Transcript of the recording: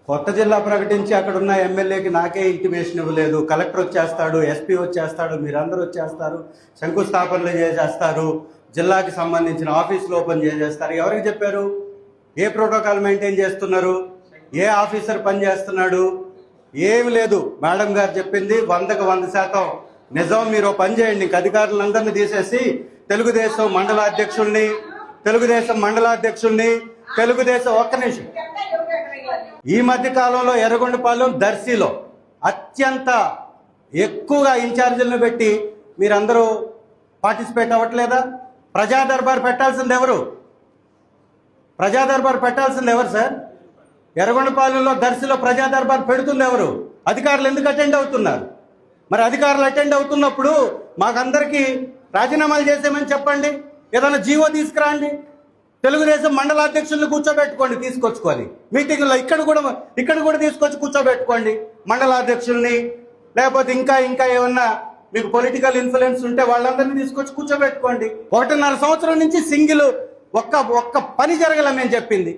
కొత్త జిల్లా ప్రకటించి అక్కడ ఉన్న ఎమ్మెల్యేకి నాకే ఇంటిమేషన్ ఇవ్వలేదు. కలెక్టర్ వచ్చేస్తాడు, ఎస్పీ వచ్చేస్తాడు, మీరందరూ వచ్చేస్తారు, శంకుస్థాపనలు చేసేస్తారు, జిల్లాకి సంబంధించిన ఆఫీసులు ఓపెన్ చేసేస్తారు. ఎవరికి చెప్పారు? ఏ ప్రోటోకాల్ మెయింటైన్ చేస్తున్నారు? ఏ ఆఫీసర్ పనిచేస్తున్నాడు? ఏమి లేదు. మేడం గారు చెప్పింది 100కు 100% నిజం. మీరు పని చేయండి, ఇంక అధికారులందరినీ తీసేసి తెలుగుదేశం మండలాధ్యక్షుల్ని ఒక్క నిమిషం, ఈ మధ్య కాలంలో ఎర్రగొండపాలెం, దర్శిలో అత్యంత ఎక్కువగా ఇన్ఛార్జీలను పెట్టి మీరందరూ పార్టిసిపేట్ అవ్వట్లేదా? ప్రజా దర్బార్ పెట్టాల్సింది ఎవరు? సార్? ఎర్రగొండపాలెంలో, దర్శిలో ప్రజా దర్బార్ పెడుతుంది ఎవరు? అధికారులు ఎందుకు అటెండ్ అవుతున్నారు? మరి అధికారులు అటెండ్ అవుతున్నప్పుడు మాకందరికీ రాజీనామాలు చేసేమని చెప్పండి, ఏదైనా జీవో తీసుకురండి, తెలుగుదేశం మండలాధ్యక్షులను కూర్చోబెట్టుకోండి, తీసుకొచ్చుకొని మీటింగ్లో ఇక్కడ కూడా తీసుకొచ్చి కూర్చోబెట్టుకోండి మండలాధ్యక్షుల్ని, లేకపోతే ఇంకా ఏమన్నా మీకు పొలిటికల్ ఇన్ఫ్లుయెన్స్ ఉంటే వాళ్ళందరినీ తీసుకొచ్చి కూర్చోబెట్టుకోండి. 1.5 సంవత్సరం నుంచి సింగిల్ ఒక్క పని జరగలే మేము చెప్పింది.